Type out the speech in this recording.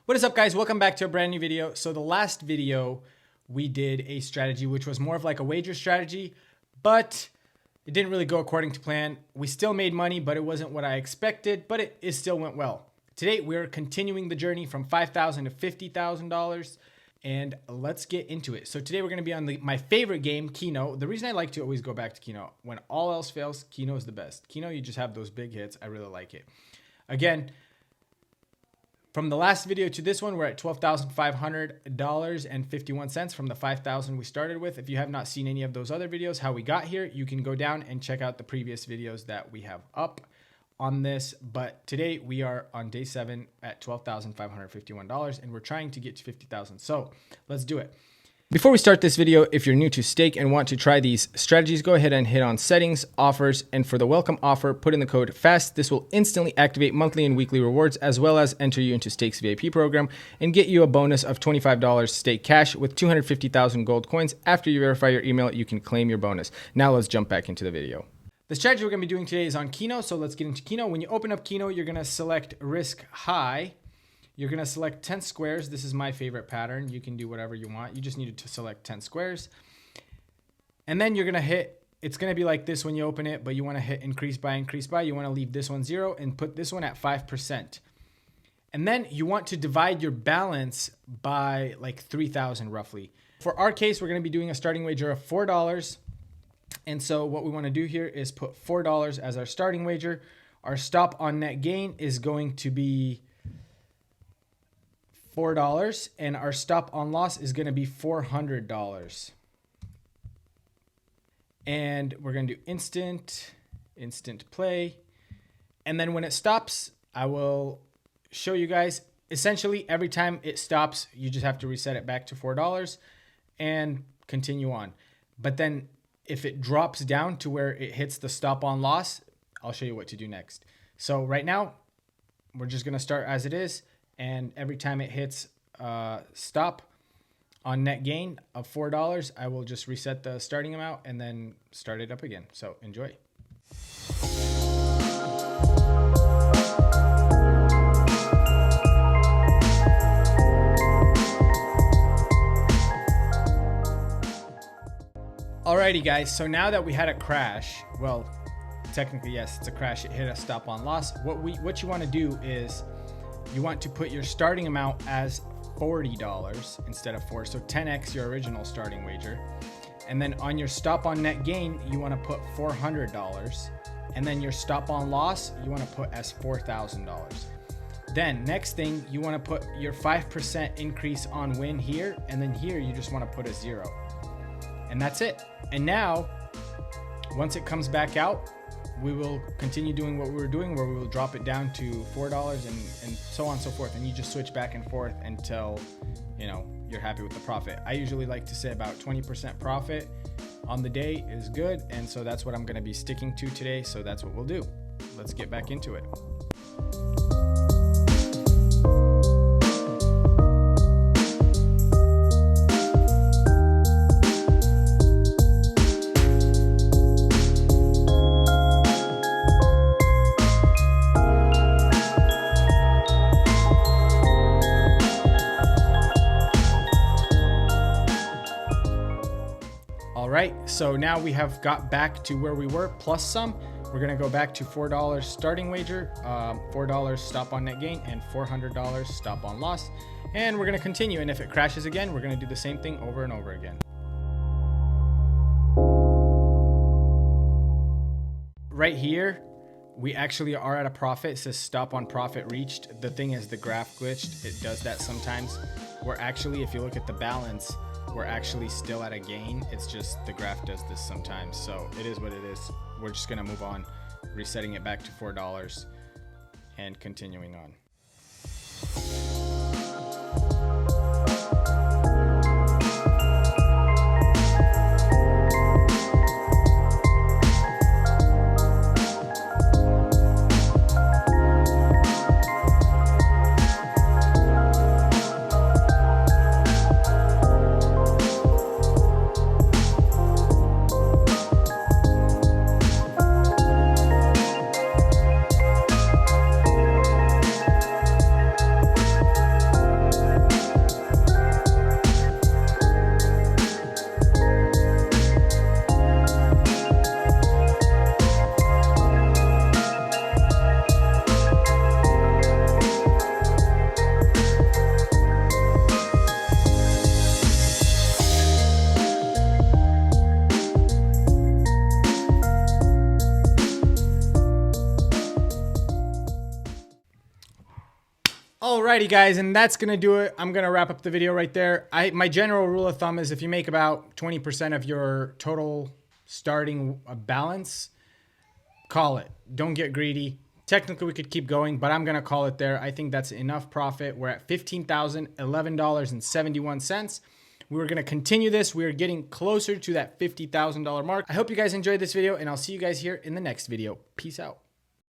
What is up, guys? Welcome back to a brand new video. So the last video we did a strategy which was more of like a wager strategy, but it didn't really go according to plan. We still made money, but it wasn't what I expected, but it still went well. Today we're continuing the journey from $5,000 to $50,000, and let's get into it. So today we're going to be on my favorite game, keno. The reason I like to always go back to keno, when all else fails, keno is the best. Keno, you just have those big hits. I really like it. Again, from the last video to this one, we're at $12,500.51 from the $5,000 we started with. If you have not seen any of those other videos, how we got here, you can go down and check out the previous videos that we have up on this. But today we are on day 7 at $12,551, and we're trying to get to 50,000. So let's do it. Before we start this video, if you're new to stake and want to try these strategies, go ahead and hit on settings, offers, and for the welcome offer, put in the code FAST. This will instantly activate monthly and weekly rewards, as well as enter you into Stake's VIP program and get you a bonus of $25 stake cash with 250,000 gold coins. After you verify your email, you can claim your bonus. Now let's jump back into the video. The strategy we're going to be doing today is on keno, so let's get into keno. When you open up keno, you're going to select risk high. You're going to select 10 squares. This is my favorite pattern. You can do whatever you want. You just needed to select 10 squares. And then you're going to hit, it's going to be like this when you open it, but you want to hit increase by, increase by. You want to leave this one 0 and put this one at 5%. And then you want to divide your balance by like 3,000 roughly. For our case, we're going to be doing a starting wager of $4. And so what we want to do here is put $4 as our starting wager. Our stop on net gain is going to be $4, and our stop on loss is going to be $400. And we're going to do instant play. And then when it stops, I will show you guys. Essentially, every time it stops, you just have to reset it back to $4 and continue on. But then if it drops down to where it hits the stop on loss, I'll show you what to do next. So right now, we're just going to start as it is. And every time it hits stop on net gain of $4, I will just reset the starting amount and then start it up again. So enjoy. Alrighty, guys. So now that we had a crash, well, technically, yes, it's a crash. It hit a stop on loss. What you want to do is you want to put your starting amount as $40 instead of 4, so 10x your original starting wager. And then on your stop on net gain, you want to put $400. And then your stop on loss, you want to put as $4,000. Then next thing, you want to put your 5% increase on win here. And then here, you just want to put a 0. And that's it. And now, once it comes back out, we will continue doing what we were doing, where we will drop it down to $4 and so on and so forth. And you just switch back and forth until, you're happy with the profit. I usually like to say about 20% profit on the day is good. And so that's what I'm going to be sticking to today. So that's what we'll do. Let's get back into it. Right, so now we have got back to where we were plus some. We're gonna go back to $4 starting wager, $4 stop on net gain, and $400 stop on loss. And we're gonna continue, and if it crashes again, we're gonna do the same thing over and over again. Right here, we actually are at a profit. It says stop on profit reached. The thing is, the graph glitched. It does that sometimes. We're actually, if you look at the balance, we're actually still at a gain. It's just the graph does this sometimes. So it is what it is. We're just going to move on, resetting it back to $4 and continuing on. Alrighty guys, and that's gonna do it. I'm gonna wrap up the video right there. My general rule of thumb is if you make about 20% of your total starting balance, call it. Don't get greedy. Technically we could keep going, but I'm gonna call it there. I think that's enough profit. We're at $15,011.71. We're gonna continue this. We're getting closer to that $50,000 mark. I hope you guys enjoyed this video, and I'll see you guys here in the next video. Peace out.